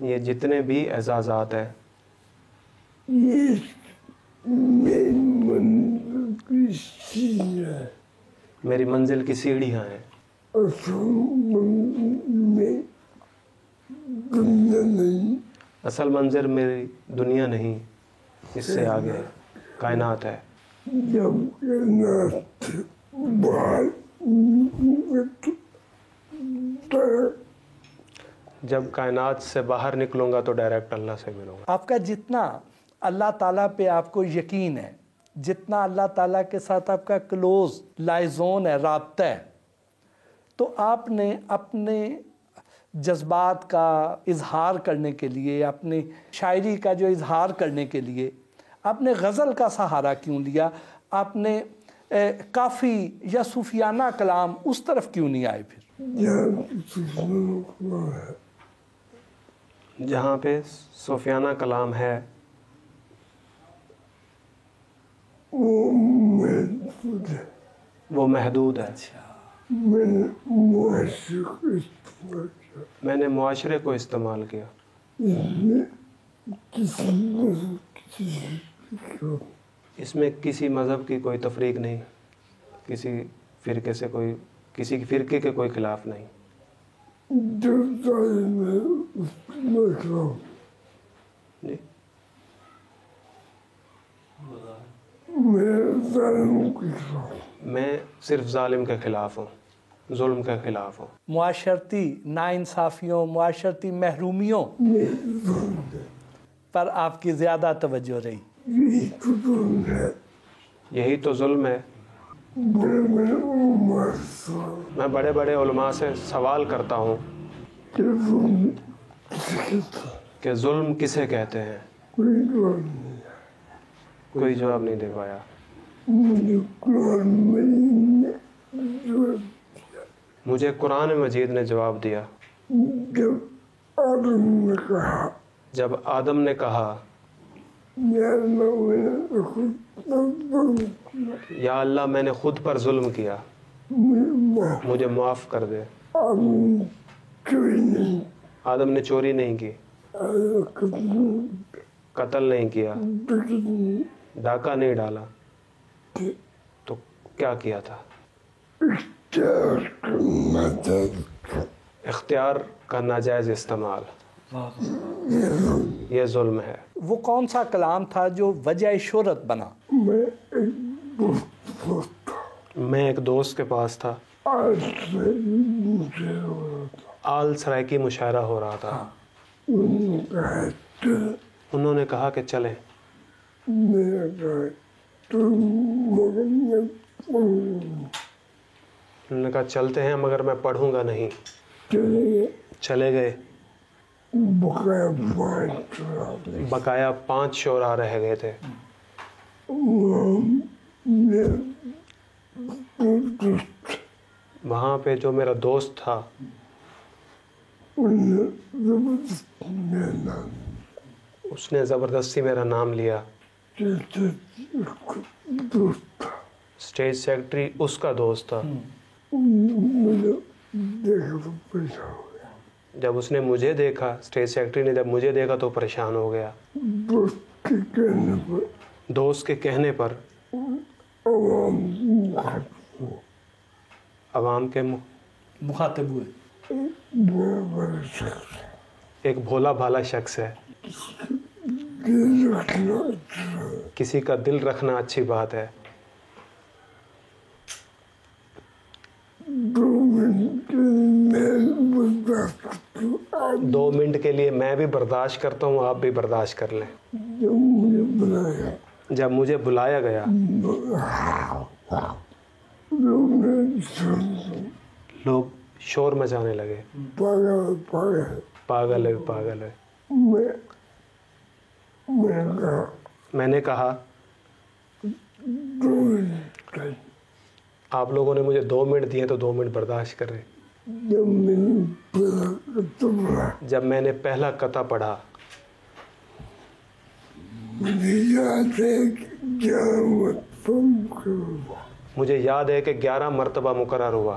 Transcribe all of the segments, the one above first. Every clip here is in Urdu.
یہ جتنے بھی اعزازات ہیں یہ میری منزل کی سیڑھی ہے. میری منزل کی سیڑھیاں ہیں. اصل میں دنیا نہیں. اصل منظر میری دنیا نہیں، اس سے آگے ہے، کائنات ہے. جب کائنات باہر جب کائنات سے باہر نکلوں گا تو ڈائریکٹ اللہ سے ملوں گا. آپ کا جتنا اللہ تعالیٰ پہ آپ کو یقین ہے، جتنا اللہ تعالیٰ کے ساتھ آپ کا کلوز لائزون ہے، رابطہ ہے، تو آپ نے اپنے جذبات کا اظہار کرنے کے لیے، اپنی شاعری کا جو اظہار کرنے کے لیے آپ نے غزل کا سہارا کیوں لیا؟ آپ نے کافی یا صوفیانہ کلام اس طرف کیوں نہیں آئے پھر؟ جہاں پہ صوفیانہ کلام ہے وہ محدود ہے. میں نے معاشرے کو استعمال کیا. اس میں کسی مذہب کی کوئی تفریق نہیں، کسی فرقے سے کوئی، کسی فرقے کے کوئی خلاف نہیں. جی میں صرف ظالم کے خلاف ہوں، ظلم کے خلاف ہوں. معاشرتی ناانصافیوں، معاشرتی محرومیوں پر آپ کی زیادہ توجہ رہی. یہی تو ظلم ہے. میں بڑے بڑے علماء سے سوال کرتا ہوں کہ ظلم کسے کہتے ہیں؟ کوئی جواب نہیں دے پایا. مجھے قرآن مجید نے جواب دیا. جب آدم نے کہا یا اللہ میں نے خود پر ظلم کیا، مجھے معاف کر دے. آدم نے چوری نہیں کی، قتل نہیں کیا، ڈاکہ نہیں ڈالا، تو کیا کیا تھا؟ اختیار کا ناجائز استعمال. یہ ظلم ہے. وہ کون سا کلام تھا جو وجہ شہرت بنا؟ میں ایک دوست کے پاس تھا، آل سرائے کی مشاعرہ ہو رہا تھا. انہوں نے کہا کہ چلیں. انہوں نے کہا چلتے ہیں مگر میں پڑھوں گا نہیں. چلے گئے. بقایا 5 شعراء رہ گئے تھے. وہاں پہ جو میرا دوست تھا اس نے زبردستی میرا نام لیا. اسٹیج سیکرٹری اس کا دوست تھا. جب اس نے مجھے دیکھا، اسٹیج سیکرٹری نے جب مجھے دیکھا تو پریشان ہو گیا. دوست کے کہنے پر عوام کے مخاطب ہوئے. ایک بھولا بھالا شخص ہے. کسی کا دل رکھنا اچھی بات ہے. 2 منٹ کے لیے میں بھی برداشت کرتا ہوں، آپ بھی برداشت کر لیں. جب مجھے بلایا گیا لوگ شور مچانے لگے، پاگل ہے پاگل ہے. میں نے کہا آپ لوگوں نے مجھے 2 منٹ دیے تو 2 منٹ برداشت کر رہے. جب میں نے پہلا قطعہ پڑھا مجھے یاد ہے کہ 11 مرتبہ مقرر ہوا.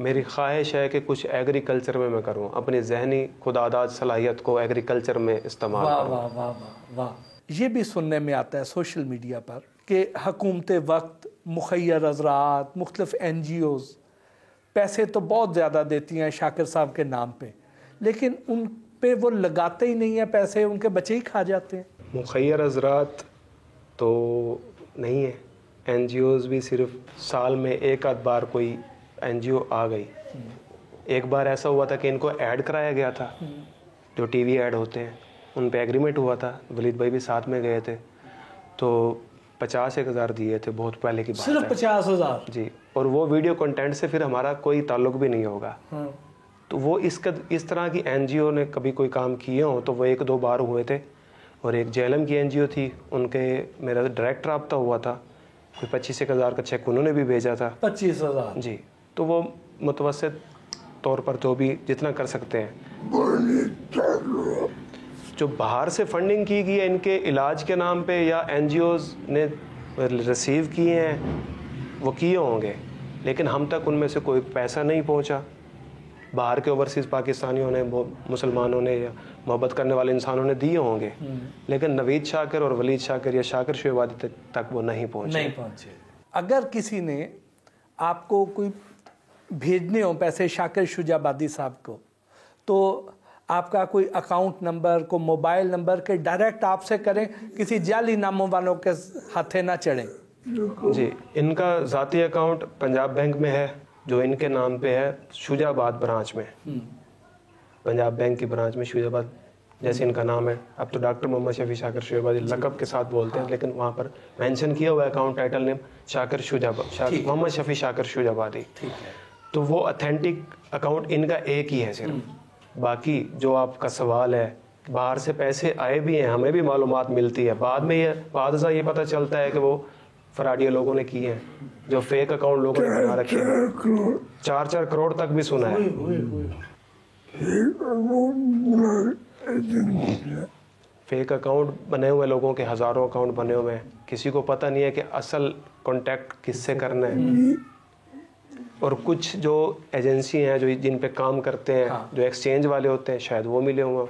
میری خواہش ہے کہ کچھ ایگریکلچر میں کروں, اپنی ذہنی خودآزاد صلاحیت کو ایگریکلچر میں استعمال کروں. واہ واہ واہ واہ. یہ بھی سننے میں آتا ہے سوشل میڈیا پر کہ حکومت وقت, مخیر حضرات, مختلف NGOs پیسے تو بہت زیادہ دیتی ہیں شاکر صاحب کے نام پہ, لیکن ان پہ وہ لگاتے ہی نہیں ہیں پیسے, ان کے بچے ہی کھا جاتے ہیں. مخیر حضرات تو نہیں ہے, NGOs بھی صرف سال میں ایک آدھ بار کوئی NGO آ گئی. ایک بار ایسا ہوا تھا کہ ان کو ایڈ کرایا گیا تھا, جو ٹی وی ایڈ ہوتے ہیں ان پہ ایگریمنٹ ہوا تھا, ولید بھائی بھی ساتھ میں گئے تھے, تو 50,000 دیے تھے, بہت پہلے کی بات ہے. صرف 50,000 جی, اور وہ ویڈیو کنٹینٹ سے پھر ہمارا کوئی تعلق بھی نہیں ہوگا. تو وہ اس طرح کی NGO نے کبھی کوئی کام کیے ہوں تو وہ 1-2 بار ہوئے تھے. اور ایک جہلم کی NGO تھی, ان کے میرا ڈائریکٹ رابطہ ہوا تھا, کوئی 25,000 کا چیک انہوں نے بھی بھیجا تھا. 25,000 جی, تو وہ متوسط طور پر جو بھی جتنا کر سکتے ہیں. جو باہر سے فنڈنگ کی گئی ہے ان کے علاج کے نام پہ یا NGOs نے ریسیو کیے ہیں, وہ کیے ہوں گے, لیکن ہم تک ان میں سے کوئی پیسہ نہیں پہنچا. باہر کے اوورسیز پاکستانیوں نے, مسلمانوں نے یا محبت کرنے والے انسانوں نے دیے ہوں گے, لیکن نوید شاکر اور ولید شاکر یا شاکر شعیب آبادی تک وہ نہیں پہنچے. اگر کسی نے آپ کو کوئی بھیجنے ہوں پیسے شاکر شجاع آبادی صاحب کو, تو آپ کا کوئی اکاؤنٹ نمبر, کو موبائل نمبر کے ڈائریکٹ آپ سے کریں, کسی جعلی ناموں والوں کے ہاتھے نہ چڑھیں. جی, ان کا ذاتی اکاؤنٹ پنجاب بینک میں ہے, جو ان کے نام پہ ہے شجاع آباد برانچ میں, پنجاب بینک کی برانچ میں شجاع آباد جیسے ان کا نام ہے. اب تو ڈاکٹر محمد شفیع شاکر شعیب آبادی لقب کے ساتھ بولتے ہیں, لیکن وہاں پر مینشن کیا ہوا ہے اکاؤنٹ ٹائٹل نیم شاکر شجاع, محمد شفیع شاکر شجاع آبادی. تو وہ اتھینٹک اکاؤنٹ ان کا ایک ہی ہے صرف. باقی جو آپ کا سوال ہے, باہر سے پیسے آئے بھی ہیں, ہمیں بھی معلومات ملتی ہے, بعد میں یہ پتہ چلتا ہے کہ وہ فراڈیہ لوگوں نے کیے ہیں, جو فیک اکاؤنٹ لوگوں نے بنا رکھے ہیں. 4 کروڑ تک بھی سنا ہے. فیک اکاؤنٹ بنے ہوئے لوگوں کے ہزاروں اکاؤنٹ بنے ہوئے ہیں, کسی کو پتہ نہیں ہے کہ اصل کانٹیکٹ کس سے کرنا ہے. اور کچھ جو ایجنسی ہیں جو جن پہ کام کرتے ہیں, جو ایکسچینج والے ہوتے ہیں, شاید وہ ملے ہوں.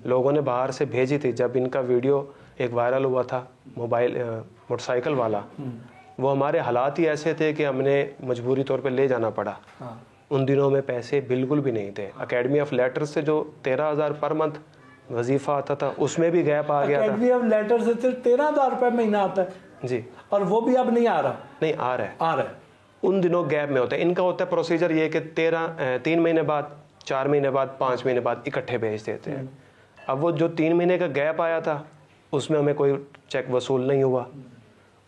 لوگوں نے باہر سے بھیجی تھی. جب ان کا ویڈیو ایک وائرل ہوا تھا موٹر سائیکل والا, وہ ہمارے حالات ہی ایسے تھے کہ ہم نے مجبوری طور پہ لے جانا پڑا. ان دنوں میں پیسے بالکل بھی نہیں تھے. اکیڈمی آف لیٹر سے جو 13,000 پر منتھ وظیفہ آتا تھا, اس میں بھی گیپ آ گیا تھا. اکیڈمی آف لیٹر سے 13,000 روپے مہینہ آتا ہے جی, اور وہ بھی اب نہیں آ رہا. نہیں آ رہا ہے. ان دنوں گیپ میں ہوتا ہے. ان کا ہوتا ہے پروسیجر یہ کہ 3 مہینے بعد, 4 مہینے بعد, 5 مہینے بعد اکٹھے بھیج دیتے ہیں. اب وہ جو 3 مہینے کا گیپ آیا تھا, اس میں ہمیں کوئی چیک وصول نہیں ہوا.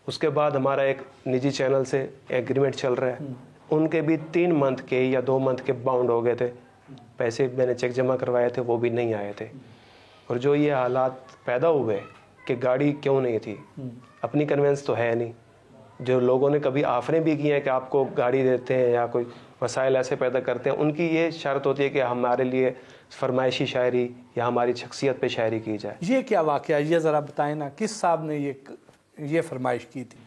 اس کے بعد ہمارا ایک نجی چینل سے ایگریمنٹ چل رہا ہے, ان کے بھی 3 منتھ کے یا 2 منتھ کے باؤنڈ ہو گئے تھے. پیسے میں نے چیک جمع کروائے تھے, وہ بھی نہیں آئے تھے. اور جو یہ حالات پیدا ہوئے کہ گاڑی کیوں نہیں تھی, اپنی کنوینس تو ہے نہیں. جو لوگوں نے کبھی آفریں بھی کی ہیں کہ آپ کو گاڑی دیتے ہیں یا کوئی وسائل ایسے پیدا کرتے ہیں, ان کی یہ شرط ہوتی ہے کہ ہمارے لیے فرمائشی شاعری یا ہماری شخصیت پہ شاعری کی جائے. یہ کیا واقعہ, یہ ذرا بتائیں نا, کس صاحب نے یہ فرمائش کی تھی؟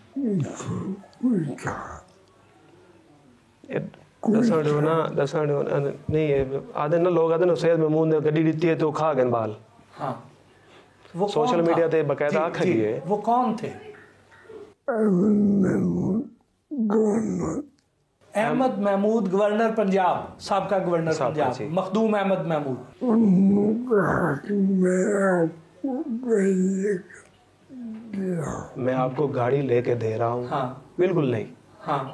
دساں نہیں آدھے نا لوگ آدھے نا سید محمود نے گڈی دیتی ہے تو کھا گئے بال. ہاں, سوشل میڈیا تے باقاعدہ آکھا گئی ہے. وہ کون تھے؟ احمد محمود, گورنر پنجاب, سابقہ گورنر پنجاب, مخدوم احمد محمود. میں آپ کو گاڑی لے کے دے رہا ہوں. بالکل نہیں. ہاں,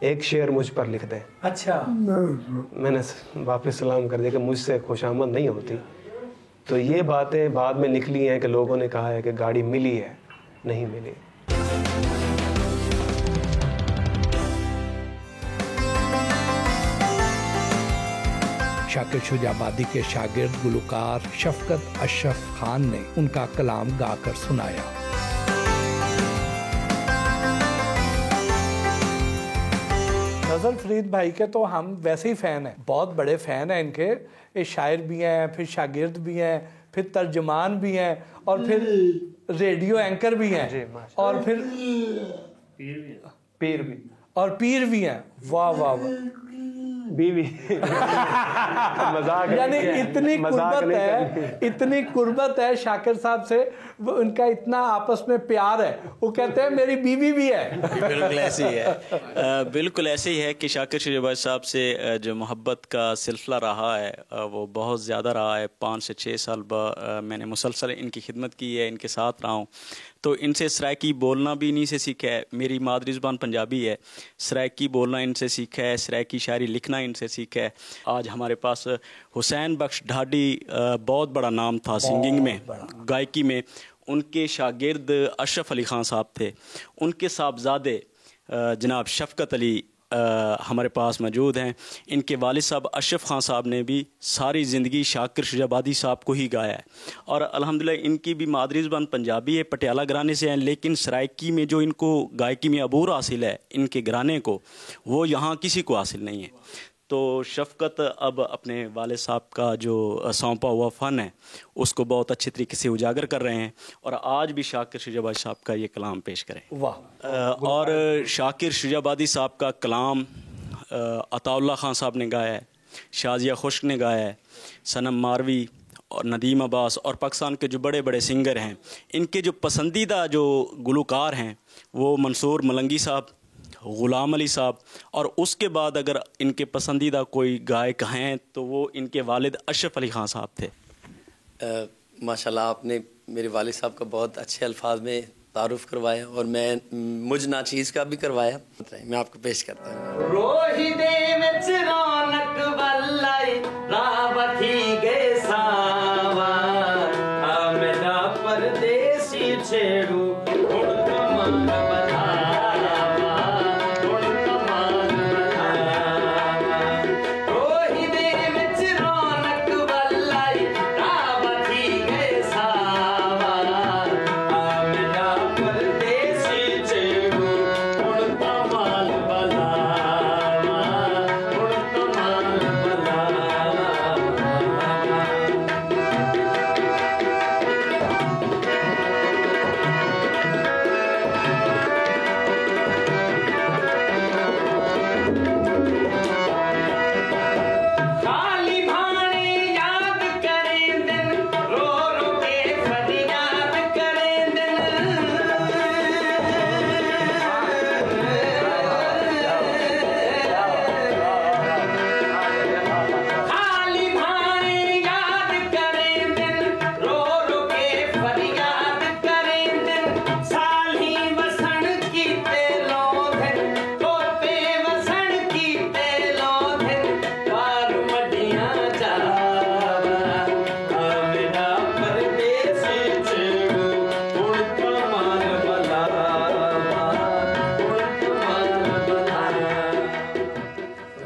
ایک شعر مجھ پر لکھ دیں. اچھا, میں نے واپس سلام کر دیا کہ مجھ سے خوش آمد نہیں ہوتی. تو یہ باتیں بعد میں نکلی ہیں کہ لوگوں نے کہا ہے کہ گاڑی ملی ہے, نہیں ملی. شاکر شجاع آبادی کے شاگرد گلوکار شفقت اشرف خان نے ان کا کلام گا کر سنایا. نظر فرید بھائی کے تو ہم ویسے ہی فین ہیں, بہت بڑے فین ہیں ان کے. یہ شاعر بھی ہیں, پھر شاگرد بھی ہیں, پھر ترجمان بھی ہیں, اور پھر ریڈیو اینکر بھی ہیں, اور پھر پیر بھی اور پیر بھی ہیں. واہ واہ واہ. بیوی مذاق یعنی اتنی قربت ہے شاکر صاحب سے, ان کا اتنا آپس میں پیار ہے, وہ کہتے ہیں میری بیوی بھی ہے. بالکل ایسے ہی ہے, بالکل ایسے ہی ہے کہ شاکر شجابادی صاحب سے جو محبت کا سلسلہ رہا ہے وہ بہت زیادہ رہا ہے. 5 سے 6 سال میں نے مسلسل ان کی خدمت کی ہے, ان کے ساتھ رہا ہوں. تو ان سے سرائکی بولنا بھی انہیں سے سیکھا ہے. میری مادری زبان پنجابی ہے, سرائکی بولنا ان سے سیکھا ہے, سرائکی شاعری لکھنا ان سے سیکھا ہے. آج ہمارے پاس حسین بخش ڈھاڈی بہت بڑا نام تھا سنگنگ میں, گائکی میں. ان کے شاگرد اشرف علی خان صاحب تھے, ان کے صاحبزادے جناب شفقت علی ہمارے پاس موجود ہیں. ان کے والد صاحب اشرف خان صاحب نے بھی ساری زندگی شاکر شجابادی صاحب کو ہی گایا ہے. اور الحمدللہ ان کی بھی مادری زبان پنجابی ہے, پٹیالہ گھرانے سے ہیں, لیکن سرائکی میں جو ان کو گائکی میں عبور حاصل ہے ان کے گھرانے کو, وہ یہاں کسی کو حاصل نہیں ہے. تو شفقت اب اپنے والد صاحب کا جو سونپا ہوا فن ہے اس کو بہت اچھے طریقے سے اجاگر کر رہے ہیں, اور آج بھی شاکر شجابادی صاحب کا یہ کلام پیش کریں. واہ. اور شاکر شجابادی صاحب کا کلام عطا اللہ خان صاحب نے گایا ہے, شازیہ خشک نے گایا ہے, صنم ماروی اور ندیم عباس, اور پاکستان کے جو بڑے بڑے سنگر ہیں ان کے جو پسندیدہ جو گلوکار ہیں وہ منصور ملنگی صاحب, غلام علی صاحب, اور اس کے بعد اگر ان کے پسندیدہ کوئی گائک ہیں تو وہ ان کے والد اشرف علی خان صاحب تھے. ماشاءاللہ آپ نے میرے والد صاحب کا بہت اچھے الفاظ میں تعارف کروایا, اور مجھ ناچیز کا بھی کروایا. میں آپ کو پیش کرتا ہوں. روہی دے وچ رونق ولائی راوٹھی گے ساوا, میرا پردیسی چھیڑو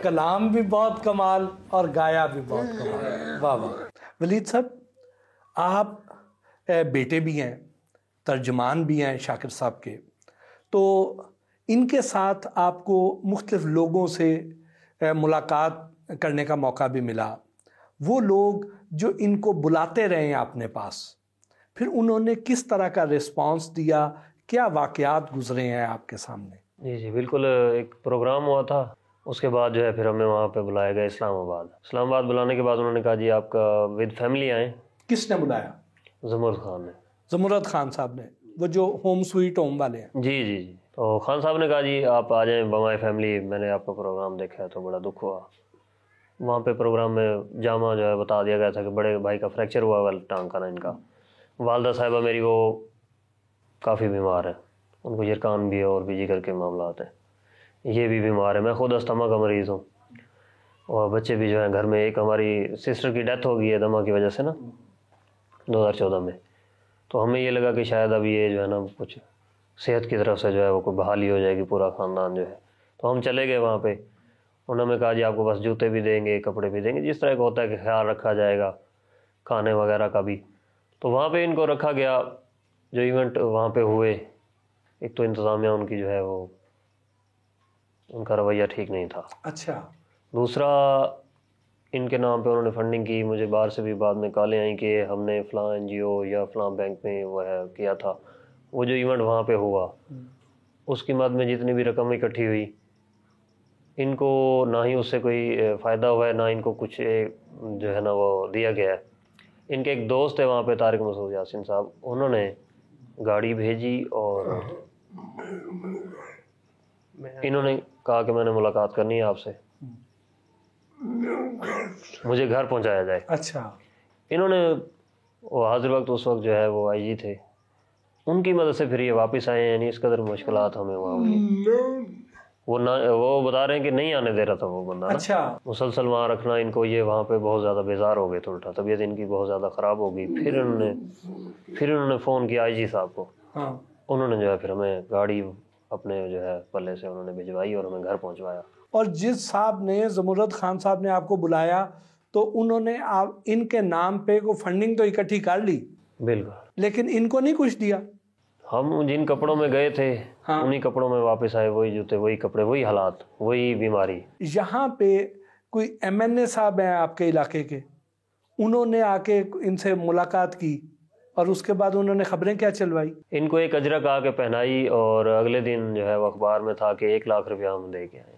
کلام بھی بہت کمال اور گایا بھی بہت کمال. واہ واہ. ولید صاحب, آپ بیٹے بھی ہیں, ترجمان بھی ہیں شاکر صاحب کے, تو ان کے ساتھ آپ کو مختلف لوگوں سے ملاقات کرنے کا موقع بھی ملا. وہ لوگ جو ان کو بلاتے رہے ہیں اپنے پاس, پھر انہوں نے کس طرح کا رسپانس دیا, کیا واقعات گزرے ہیں آپ کے سامنے؟ جی بالکل. ایک پروگرام ہوا تھا, اس کے بعد جو ہے پھر ہمیں وہاں پہ بلایا گیا اسلام آباد بلانے کے بعد انہوں نے کہا جی آپ کا ود فیملی آئیں. کس نے بلایا؟ زمرد خان نے. زمرد خان صاحب نے, وہ جو ہوم سویٹ ہوم والے ہیں. جی. تو خان صاحب نے کہا جی آپ آ جائیں بمائے فیملی, میں نے آپ کا پروگرام دیکھا ہے تو بڑا دکھ ہوا. وہاں پہ پروگرام میں جامع جو ہے بتا دیا گیا تھا کہ بڑے بھائی کا فریکچر ہوا ہوا ٹانگ کا نا ان کا. والدہ صاحبہ میری وہ کافی بیمار ہے, ان کو یرکان بھی ہے اور بھی جگر کے معاملات ہیں, یہ بھی بیمار ہے. میں خود استما کا مریض ہوں, اور بچے بھی جو ہیں گھر میں. ایک ہماری سسٹر کی ڈیتھ ہو گئی ہے دما کی وجہ سے نا 2014 میں, تو ہمیں یہ لگا کہ شاید اب یہ جو ہے نا کچھ صحت کی طرف سے جو ہے وہ کوئی بحالی ہو جائے گی, پورا خاندان جو ہے. تو ہم چلے گئے وہاں پہ, انہوں نے کہا جی آپ کو بس جوتے بھی دیں گے, کپڑے بھی دیں گے, جس طرح کا ہوتا ہے کہ خیال رکھا جائے گا کھانے وغیرہ کا بھی. تو وہاں پہ ان کو رکھا گیا. جو ایونٹ وہاں پہ ہوئے, ایک تو انتظامیہ ان کی جو ہے وہ ان کا رویہ ٹھیک نہیں تھا. اچھا. دوسرا ان کے نام پہ انہوں نے فنڈنگ کی. مجھے باہر سے بھی بعد میں کالیں آئیں کہ ہم نے فلاں NGO یا فلاں بینک میں وہ ہے کیا تھا. وہ جو ایونٹ وہاں پہ ہوا اس کی مد میں جتنی بھی رقم اکٹھی ہوئی ان کو نہ ہی اس سے کوئی فائدہ ہوا ہے، نہ ان کو کچھ جو ہے نا وہ دیا گیا ہے۔ ان کے ایک دوست ہے وہاں پہ طارق مسعود یاسین صاحب، انہوں نے گاڑی بھیجی اور انہوں نے کہا کہ میں نے ملاقات کرنی ہے آپ سے، مجھے گھر پہنچایا جائے۔ اچھا، انہوں نے وہ حاضر وقت اس وقت جو ہے وہ آئی جی تھے، ان کی مدد سے پھر یہ واپس آئے ہیں۔ یعنی اس قدر مشکلات ہمیں وہاں ہوئی۔ وہ بتا رہے ہیں کہ نہیں آنے دے رہا تھا وہ بندہ نا۔ اچھا، مسلسل وہاں رکھنا ان کو، یہ وہاں پہ بہت زیادہ بیزار ہو گئے، الٹا طبیعت ان کی بہت زیادہ خراب ہو گئی۔ پھر انہوں نے فون کیا آئی جی صاحب کو، ہاں، انہوں نے جو ہے پھر ہمیں گاڑی اپنے جو ہے پلے سے انہوں نے بھجوائی اور ہمیں گھر پہنچوایا۔ اور جس صاحب نے زمرد خان صاحب نے آپ کو بلایا تو انہوں نے آپ ان کے نام پہ کو فنڈنگ تو اکٹھی کر لی، بالکل، لیکن ان کو نہیں کچھ دیا۔ ہم جن کپڑوں میں گئے تھے انہی کپڑوں میں واپس آئے، وہی جوتے، وہی کپڑے، وہی حالات، وہی بیماری۔ یہاں پہ کوئی ایم این اے صاحب ہیں آپ کے علاقے کے، انہوں نے آ کے ان سے ملاقات کی اور اس کے بعد انہوں نے خبریں کیا چلوائی؟ ان کو ایک اجرک آ کے پہنائی اور اگلے دن جو ہے وہ اخبار میں تھا کہ 1 لاکھ روپیہ ہم دے کے آئے،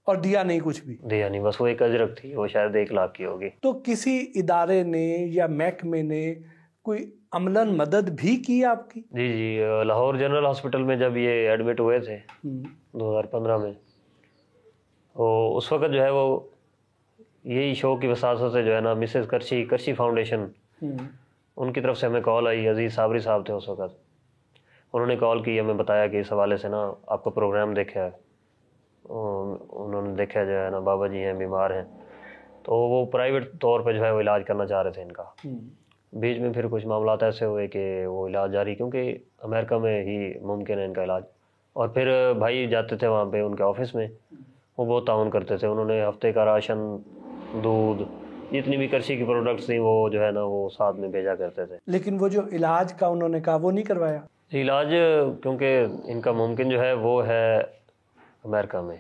اور دیا نہیں کچھ بھی؟ دیا نہیں، بس وہ ایک اجرک تھی، وہ شاید 1 لاکھ کی ہوگی۔ تو کسی ادارے نے یا محکمے نے کوئی عملاً مدد بھی کی آپ کی؟ جی، لاہور جنرل ہاسپٹل میں جب یہ ایڈمٹ ہوئے تھے 2015 میں، وہ اس وقت جو ہے وہ یہی شو کی وساطت سے جو ہے نا مسز کرشی فاؤنڈیشن، ان کی طرف سے ہمیں کال آئی، عزیز صابری صاحب تھے اس وقت، انہوں نے کال کی، ہمیں بتایا کہ اس حوالے سے نا آپ کا پروگرام دیکھا ہے، انہوں نے دیکھا جو ہے نا بابا جی ہیں بیمار ہیں، تو وہ پرائیویٹ طور پہ جو ہے وہ علاج کرنا چاہ رہے تھے ان کا۔ بیچ میں پھر کچھ معاملات ایسے ہوئے کہ وہ علاج جاری، کیونکہ امریکہ میں ہی ممکن ہے ان کا علاج، اور پھر بھائی جاتے تھے وہاں پہ ان کے آفس میں، وہ بہت تعاون کرتے تھے، انہوں نے ہفتے کا راشن، دودھ، جتنی بھی کرشی کی پروڈکٹس تھیں وہ جو ہے نا وہ ساتھ میں بھیجا کرتے تھے۔ لیکن وہ جو علاج کا انہوں نے کہا وہ نہیں کروایا؟ علاج کیونکہ ان کا ممکن جو ہے وہ ہے امریکہ میں،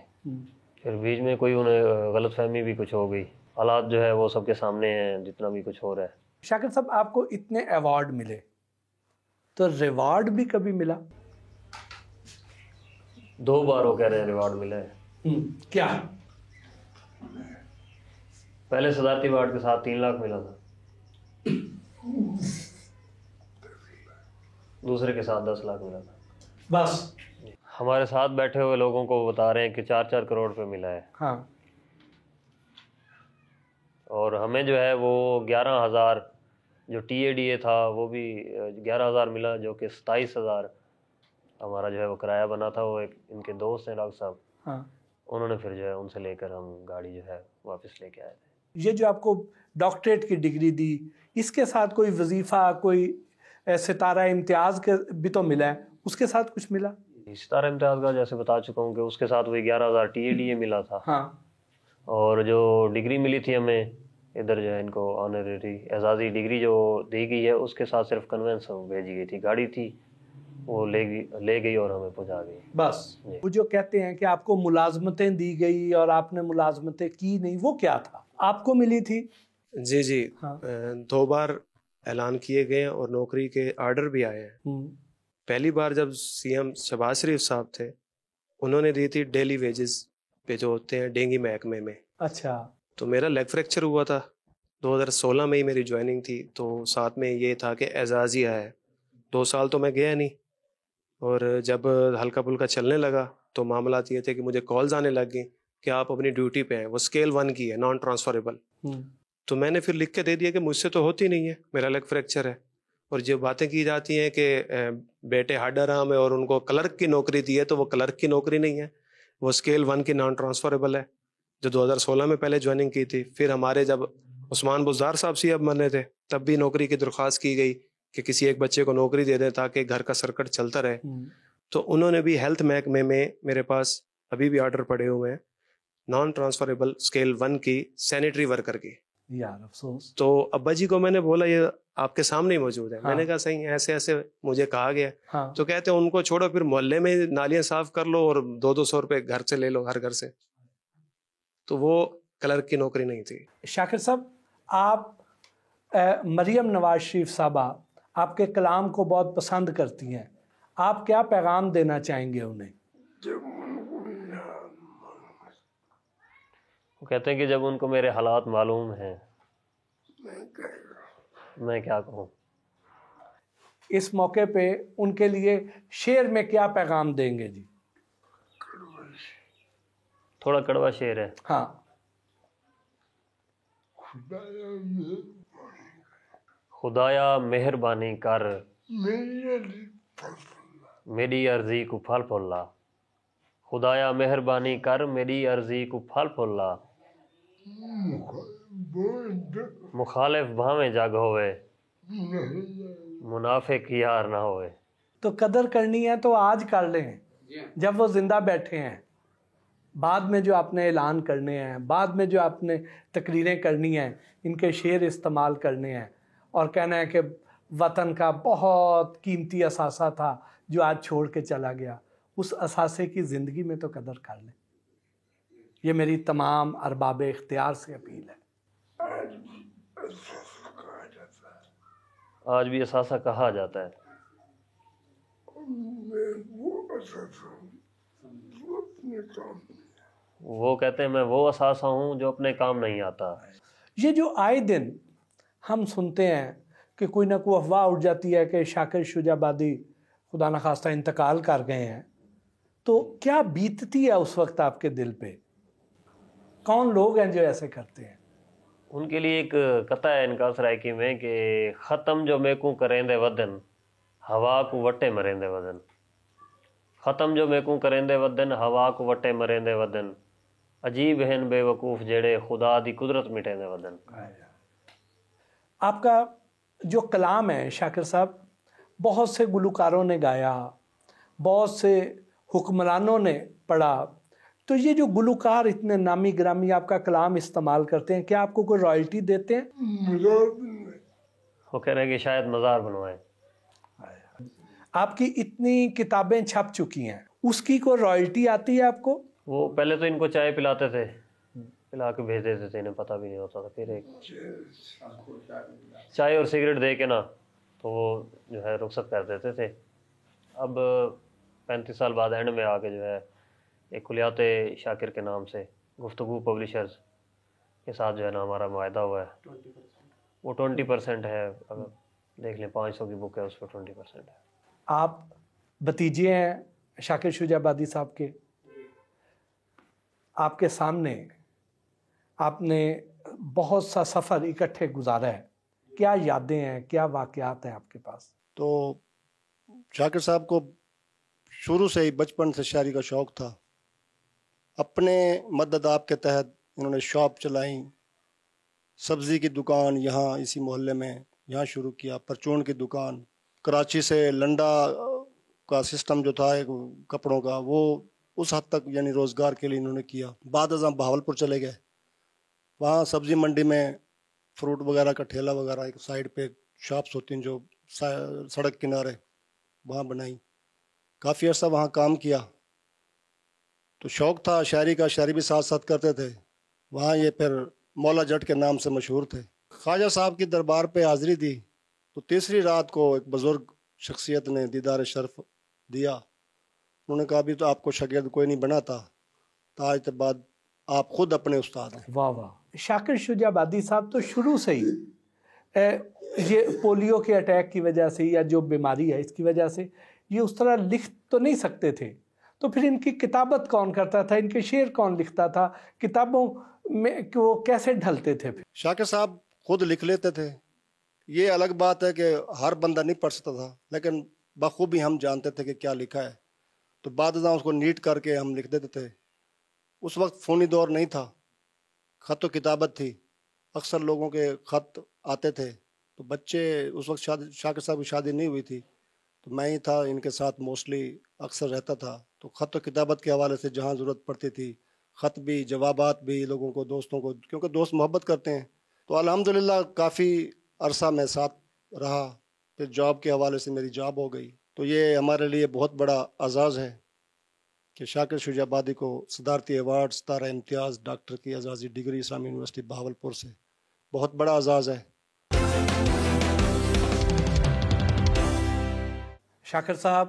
پھر بیچ میں کوئی انہیں غلط فہمی بھی کچھ ہو گئی، حالات جو ہے وہ سب کے سامنے ہیں جتنا بھی کچھ ہو رہا ہے۔ شاکر صاحب، آپ کو اتنے ایوارڈ ملے تو ریوارڈ بھی کبھی ملا؟ 2 بار وہ کہہ رہے ہیں ریوارڈ ملا ہے۔ کیا؟ پہلے صدارتی ایوارڈ کے ساتھ 3 لاکھ ملا تھا، دوسرے کے ساتھ 10 لاکھ ملا تھا۔ بس ہمارے ساتھ بیٹھے ہوئے لوگوں کو بتا رہے ہیں کہ 4 کروڑ روپے ملا ہے، ہاں، اور ہمیں جو ہے وہ 11,000 جو ٹی اے ڈی اے تھا وہ بھی 11,000 ملا، جو کہ 27,000 ہمارا جو ہے وہ کرایہ بنا تھا۔ وہ ایک ان کے دوست ہیں ڈاکٹر صاحب، ہاں، انہوں نے پھر جو ہے ان سے لے کر ہم گاڑی جو ہے واپس لے کے آئے تھے۔ یہ جو آپ کو ڈاکٹریٹ کی ڈگری دی، اس کے ساتھ کوئی وظیفہ، کوئی ستارہ امتیاز کے بھی تو ملا ہے، اس کے ساتھ کچھ ملا؟ ستارہ امتیاز کا جیسے بتا چکا ہوں کہ اس کے ساتھ وہی 11,000 ٹی اے ڈی اے ملا تھا، ہاں، اور جو ڈگری ملی تھی ہمیں ادھر جو ہے ان کو آنریری اعزازی ڈگری جو دی گئی ہے، اس کے ساتھ صرف کنوینس بھیجی گئی تھی، گاڑی تھی وہ لے گئی اور ہمیں پہنچا گئی بس۔ وہ جو کہتے ہیں کہ آپ کو ملازمتیں دی گئی اور آپ نے ملازمتیں کی نہیں، وہ کیا تھا آپ کو ملی تھی؟ جی 2 بار اعلان کیے گئے اور نوکری کے آرڈر بھی آئے ہیں۔ پہلی بار جب سی ایم شہباز شریف صاحب تھے، انہوں نے دی تھی ڈیلی ویجز پہ جو ہوتے ہیں ڈینگی محکمے میں۔ اچھا، تو میرا لیگ فریکچر ہوا تھا، 2016 میں ہی میری جوائننگ تھی، تو ساتھ میں یہ تھا کہ اعزازی آیا ہے۔ 2 سال تو میں گیا نہیں، اور جب ہلکا پھلکا چلنے لگا تو معاملات یہ تھے کہ مجھے کالز آنے لگ گئیں کہ آپ اپنی ڈیوٹی پہ ہیں، وہ اسکیل 1 کی ہے، نان ٹرانسفریبل۔ تو میں نے پھر لکھ کے دے دیا کہ مجھ سے تو ہوتی نہیں ہے، میرا لیگ فریکچر ہے۔ اور جو باتیں کی جاتی ہیں کہ بیٹے ہڈ آرام ہے اور ان کو کلرک کی نوکری دی ہے، تو وہ کلرک کی نوکری نہیں ہے، وہ اسکیل 1 کی نان ٹرانسفریبل ہے، جو 2016 میں پہلے جوائننگ کی تھی۔ پھر ہمارے جب عثمان بزدار صاحب سی اب بنے تھے، تب بھی نوکری کی درخواست کی گئی کہ کسی ایک بچے کو نوکری دے دیں تاکہ گھر کا سرکٹ چلتا رہے۔ تو انہوں نے بھی ہیلتھ محکمے میں میرے پاس ابھی بھی آرڈر پڑے ہوئے ہیں نان ٹرانسفریبل اسکیل 1 کی سینیٹری ورکر کی۔ یار افسوس۔ تو ابا جی کو میں نے بولا یہ آپ کے سامنے ہی موجود ہے، میں نے کہا صحیح ایسے ایسے مجھے کہا گیا۔ تو کہتے ہیں ان کو چھوڑو، پھر محلے میں نالیاں صاف کر لو اور 200 روپے گھر سے لے لو، ہر گھر سے۔ تو وہ کلرک کی نوکری نہیں تھی۔ شاکر صاحب، آپ مریم نواز شریف صاحبہ آپ کے کلام کو بہت پسند کرتی ہیں، آپ کیا پیغام دینا چاہیں گے انہیں؟ وہ کہتے ہیں کہ جب ان کو میرے حالات معلوم ہیں میں کیا کہوں. اس موقع پہ ان کے لیے شعر میں کیا پیغام دیں گے جی؟ تھوڑا کڑوا شعر ہے. ہاں. خدایا مہربانی کر میری عرضی کو پھل پھولا. خدایا مہربانی کر میری عرضی کو پھل پھولا. مخالف بھاویں جگ ہوئے منافق یار نہ ہوئے. تو قدر کرنی ہے تو آج کر لیں جب وہ زندہ بیٹھے ہیں. بعد میں جو آپ نے اعلان کرنے ہیں، بعد میں جو آپ نے تقریریں کرنی ہیں، ان کے شعر استعمال کرنے ہیں اور کہنا ہے کہ وطن کا بہت قیمتی اثاثہ تھا جو آج چھوڑ کے چلا گیا، اس اثاثے کی زندگی میں تو قدر کر لیں. یہ میری تمام ارباب اختیار سے اپیل ہے. آج بھی اثاثہ کہا جاتا ہے. وہ کہتے ہیں میں وہ اثاثہ ہوں جو اپنے کام نہیں آتا. یہ جو آئے دن ہم سنتے ہیں کہ کوئی نہ کوئی افواہ اٹھ جاتی ہے کہ شاکر شجاع آبادی خدا نخواستہ انتقال کر گئے ہیں، تو کیا بیتتی ہے اس وقت آپ کے دل پہ؟ کون لوگ ہیں جو ایسے کرتے ہیں؟ ان کے لیے ایک قطع ہے ان کا سرائکی میں کہ ختم جو میں کو کریں دے ودن ہوا کو وٹے مریں دے ودن. ختم جو میں کو کریں دے ودن ہوا کو وٹے مریں دے ودن. عجیب ہیں بے وقوف جڑے خدا دی قدرت مٹیں دے ودن. آپ کا جو کلام ہے شاکر صاحب، بہت سے گلوکاروں نے گایا، بہت سے حکمرانوں نے پڑھا، تو یہ جو گلوکار اتنے نامی گرامی آپ کا کلام استعمال کرتے ہیں، کیا آپ کو کوئی رائلٹی دیتے ہیں؟ وہ کہہ رہے ہیں کہ شاید مزار بنوائیں. آپ کی اتنی کتابیں چھپ چکی ہیں، اس کی کوئی رائلٹی آتی ہے آپ کو؟ وہ پہلے تو ان کو چائے پلاتے تھے، پلا کے بھیج دیتے تھے، انہیں پتہ بھی نہیں ہوتا تھا. پھر ایک چائے اور سگریٹ دے کے نا تو وہ جو ہے رخصت کر دیتے تھے. اب 35 سال بعد اینڈ میں آ کے جو ہے ایک کلیات شاکر کے نام سے گفتگو پبلیشرز کے ساتھ جو ہے نا ہمارا معاہدہ ہوا ہے. وہ 20% ہے، اگر دیکھ لیں 500 کی بک ہے اس پہ 20% ہے. آپ بھتیجے ہیں شاکر شجاع آبادی صاحب کے، آپ کے سامنے آپ نے بہت سا سفر اکٹھے گزارا ہے، کیا یادیں ہیں، کیا واقعات ہیں آپ کے پاس؟ تو شاکر صاحب کو شروع سے ہی بچپن سے شاعری کا شوق تھا. اپنے مدد آپ کے تحت انہوں نے شاپ چلائیں، سبزی کی دکان یہاں اسی محلے میں یہاں شروع کیا، پرچون کی دکان. کراچی سے لنڈا کا سسٹم جو تھا کپڑوں کا، وہ اس حد تک یعنی روزگار کے لیے انہوں نے کیا. بعد ازاں بہاولپور چلے گئے، وہاں سبزی منڈی میں فروٹ وغیرہ کا ٹھیلا وغیرہ ایک سائڈ پہ شاپس ہوتی ہیں جو سڑک کنارے، وہاں بنائی. کافی عرصہ وہاں کام کیا. تو شوق تھا شاعری کا، شاعری بھی ساتھ ساتھ کرتے تھے. وہاں یہ پھر مولا جٹ کے نام سے مشہور تھے. خواجہ صاحب کی دربار پہ حاضری دی تو تیسری رات کو ایک بزرگ شخصیت نے دیدار شرف دیا. انہوں نے کہا ابھی تو آپ کو شاگرد کوئی نہیں بنا تھا، آج کے بعد آپ خود اپنے استاد ہیں. واہ واہ. شاکر شجاع آبادی صاحب تو شروع سے ہی یہ پولیو کے اٹیک کی وجہ سے یا جو بیماری ہے اس کی وجہ سے یہ اس طرح لکھ تو نہیں سکتے تھے، تو پھر ان کی کتابت کون کرتا تھا، ان کے شعر کون لکھتا تھا، کتابوں میں وہ کیسے ڈھلتے تھے؟ شاکر صاحب خود لکھ لیتے تھے. یہ الگ بات ہے کہ ہر بندہ نہیں پڑھ سکتا تھا، لیکن بخوبی ہم جانتے تھے کہ کیا لکھا ہے. تو بعد ازاں اس کو نیٹ کر کے ہم لکھ دیتے تھے. اس وقت فونی دور نہیں تھا، خط و کتابت تھی. اکثر لوگوں کے خط آتے تھے تو بچے، اس وقت شاکر صاحب کی شادی نہیں ہوئی تھی تو میں ہی تھا ان کے ساتھ موسٹلی اکثر رہتا تھا. تو خط و کتابت کے حوالے سے جہاں ضرورت پڑتی تھی، خط بھی، جوابات بھی لوگوں کو، دوستوں کو، کیونکہ دوست محبت کرتے ہیں. تو الحمدللہ کافی عرصہ میں ساتھ رہا. پھر جاب کے حوالے سے میری جاب ہو گئی. تو یہ ہمارے لیے بہت بڑا اعزاز ہے کہ شاکر شجاع آبادی کو صدارتی ایوارڈ، ستارہ امتیاز، ڈاکٹر کی اعزازی ڈگری اسلامی یونیورسٹی بہاولپور سے، بہت بڑا اعزاز ہے. شاکر صاحب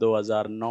2009